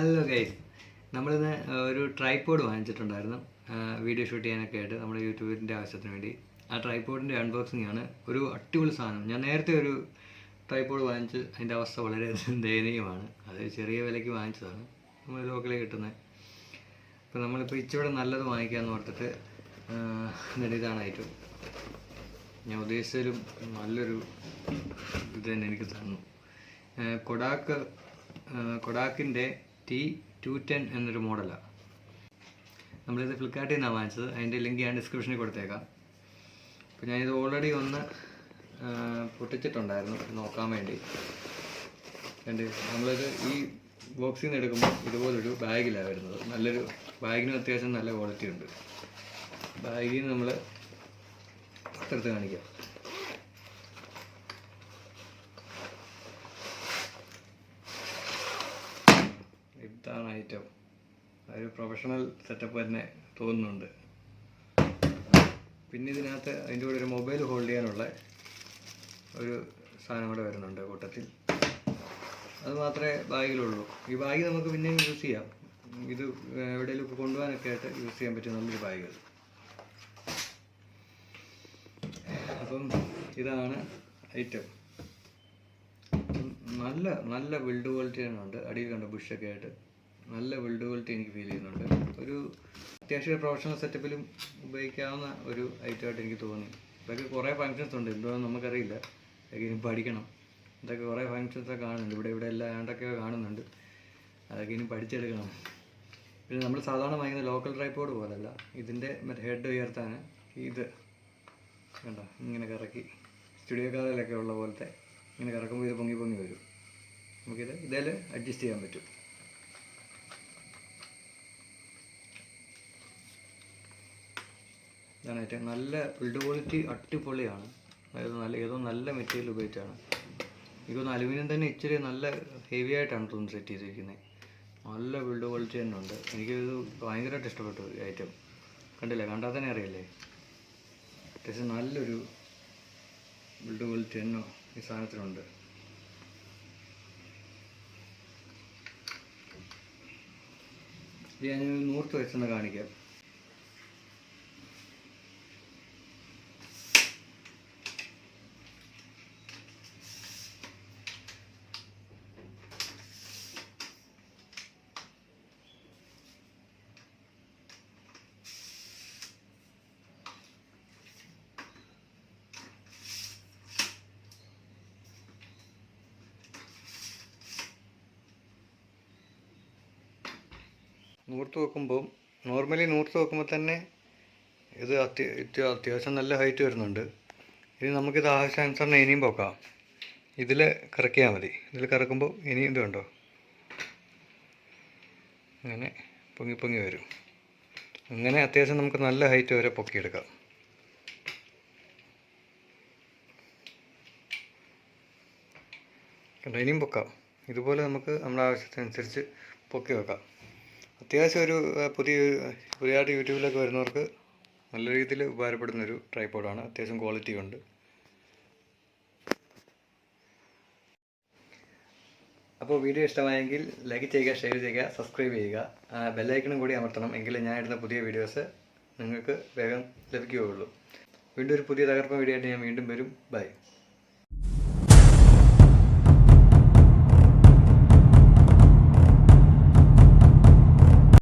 Hello guys, നമ്മളിന്ന് ഒരു tripod വാങ്ങിച്ചിട്ടുണ്ടായിരുന്നു video shoot ചെയ്യാനൊക്കെ ആയിട്ട് നമ്മുടെ യൂട്യൂബിൻ്റെ ആവശ്യത്തിന് വേണ്ടി. ആ ട്രൈപോഡിൻ്റെ അൺബോക്സിംഗ് ആണ്. ഒരു അടിപൊളി സാധനം. ഞാൻ നേരത്തെ ഒരു ട്രൈപോഡ് വാങ്ങിച്ച് അതിൻ്റെ അവസ്ഥ വളരെ ദയനീയമാണ്. അത് ചെറിയ വിലയ്ക്ക് വാങ്ങിച്ചതാണ്, നമ്മൾ ലോക്കലിൽ കിട്ടുന്നത്. അപ്പോൾ നമ്മളിപ്പോൾ ഇച്ചിരി നല്ലത് വാങ്ങിക്കാമെന്ന് ഓർത്തിട്ട് ഇതാണ് ഐറ്റം. ഞാൻ ഉദ്ദേശിച്ചതിലും നല്ലൊരു ഇത് തന്നെ എനിക്ക് തന്നു. കൊഡാക്കിൻ്റെ T210 എന്നൊരു മോഡലാണ്. നമ്മളിത് ഫ്ലിപ്കാർട്ടിൽ നിന്നാണ് വാങ്ങിച്ചത്. അതിൻ്റെ ലിങ്ക് ഞാൻ ഡിസ്ക്രിപ്ഷനിൽ കൊടുത്തേക്കാം. അപ്പോൾ ഞാനിത് ഓൾറെഡി ഒന്ന് പൊട്ടിച്ചിട്ടുണ്ടായിരുന്നു നോക്കാൻ വേണ്ടി. നമ്മളിത് ഈ ബോക്സിൽ നിന്ന് എടുക്കുമ്പോൾ ഇതുപോലൊരു ബാഗിലാണ് വരുന്നത്. നല്ലൊരു ബാഗിനും അത്യാവശ്യം നല്ല ക്വാളിറ്റി ഉണ്ട്. ബാഗിൽ നിന്ന് നമ്മൾ പുറത്തെടുത്ത് കാണിക്കാം. ഇതാണ് ഐറ്റം. ഒരു പ്രൊഫഷണൽ സെറ്റപ്പ് തന്നെ തോന്നുന്നുണ്ട്. പിന്നെ ഇതിനകത്ത് അതിൻ്റെ കൂടെ ഒരു മൊബൈൽ ഹോൾഡ് ചെയ്യാനുള്ള ഒരു സാധനം കൂടെ വരുന്നുണ്ട് കൂട്ടത്തിൽ. അത് മാത്രമേ ബാഗിലുള്ളൂ. ഈ ബാഗ് നമുക്ക് പിന്നെയും യൂസ് ചെയ്യാം. ഇത് എവിടെയെങ്കിലും കൊണ്ടുപോകാനൊക്കെ ആയിട്ട് യൂസ് ചെയ്യാൻ പറ്റിയ നല്ലൊരു ബാഗ്. അപ്പം ഇതാണ് ഐറ്റം. നല്ല ബിൽഡ് ക്വാളിറ്റി ഉണ്ട്. അടിയിൽ കണ്ട ബുഷൊക്കെ ആയിട്ട് നല്ല ബിൽഡ് ക്വാളിറ്റി എനിക്ക് ഫീൽ ചെയ്യുന്നുണ്ട്. ഒരു അത്യാവശ്യം പ്രൊഫഷണൽ സെറ്റപ്പിലും ഉപയോഗിക്കാവുന്ന ഒരു ഐറ്റമായിട്ട് എനിക്ക് തോന്നി. ഇതൊക്കെ കുറേ ഫങ്ഷൻസ് ഉണ്ട്. എന്തുവാന്ന് നമുക്കറിയില്ല. അതൊക്കെ ഇനി പഠിക്കണം. ഇതൊക്കെ കുറേ ഫങ്ഷൻസൊക്കെ കാണുന്നുണ്ട്. ഇവിടെ എല്ലാം ഏണ്ടൊക്കെ കാണുന്നുണ്ട്. അതൊക്കെ ഇനി പഠിച്ചെടുക്കണം. പിന്നെ നമ്മൾ സാധാരണ വാങ്ങിക്കുന്ന ലോക്കൽ ട്രൈപോഡ് പോലല്ല. ഇതിൻ്റെ ഹെഡ് ഉയർത്താൻ ഇത് കണ്ടോ ഇങ്ങനെ കറക്കി സ്റ്റുഡിയോ കാറിലൊക്കെ ഉള്ള പോലത്തെ ഇങ്ങനെ കറക്കുമ്പോൾ ഇത് പൊങ്ങി വരും. നമുക്കിത് ഇതിൽ അഡ്ജസ്റ്റ് ചെയ്യാൻ പറ്റും. ഇതാണായിട്ട് നല്ല ബിൽഡ് ക്വാളിറ്റി അടിപൊളിയാണ്. ഏതോ നല്ല മെറ്റീരിയൽ ഉപയോഗിച്ചാണ്. എനിക്കൊന്ന് അലുമിനിയം തന്നെ ഇച്ചിരി നല്ല ഹെവി ആയിട്ടാണ് തോന്നുന്നു സെറ്റ് ചെയ്തിരിക്കുന്നത്. നല്ല ബിൽഡ് ക്വാളിറ്റി തന്നെ ഉണ്ട്. എനിക്കിത് ഭയങ്കരമായിട്ട് ഇഷ്ടപ്പെട്ടു ഈ ഐറ്റം. കണ്ടില്ലേ, കണ്ടാൽ തന്നെ അറിയില്ലേ, അത്യാവശ്യം നല്ലൊരു ബിൽഡ് ക്വാളിറ്റി തന്നെ ഈ സാധനത്തിനുണ്ട്. ഇത് ഞാൻ നൂർത്ത് വെച്ചൊന്ന് കാണിക്കാം. നോർമലി നൂർത്ത് വെക്കുമ്പോൾ തന്നെ ഇത് അത്യാവശ്യം നല്ല ഹൈറ്റ് വരുന്നുണ്ട്. ഇനി നമുക്കിത് ആവശ്യാനുസരണം ഇനിയും പോക്കാം. ഇതിൽ കറക്കിയാൽ മതി. ഇതിൽ കറക്കുമ്പോൾ ഇനിയും ഇത് കണ്ടോ അങ്ങനെ പൊങ്ങി വരും. അങ്ങനെ അത്യാവശ്യം നമുക്ക് നല്ല ഹൈറ്റ് വരെ പൊക്കിയെടുക്കാം. കണ്ടോ, ഇനിയും പൊക്കാം. ഇതുപോലെ നമുക്ക് നമ്മുടെ ആവശ്യത്തിനനുസരിച്ച് പൊക്കി വെക്കാം. അത്യാവശ്യം ഒരു പുതിയതായിട്ട് യൂട്യൂബിലൊക്കെ വരുന്നവർക്ക് നല്ല രീതിയിൽ ഉപകാരപ്പെടുന്നൊരു ട്രൈപോഡാണ്. അത്യാവശ്യം ക്വാളിറ്റി ഉണ്ട്. അപ്പോൾ വീഡിയോ ഇഷ്ടമായെങ്കിൽ ലൈക്ക് ചെയ്യുക, ഷെയർ ചെയ്യുക, സബ്സ്ക്രൈബ് ചെയ്യുക. ബെല്ലൈക്കണും കൂടി അമർത്തണം. എങ്കിലും ഞാൻ ഇടുന്ന പുതിയ വീഡിയോസ് നിങ്ങൾക്ക് വേഗം ലഭിക്കുകയുള്ളൂ. വീണ്ടും ഒരു പുതിയ തകർപ്പൻ വീഡിയോ ആയിട്ട് ഞാൻ വീണ്ടും വരും. ബൈ.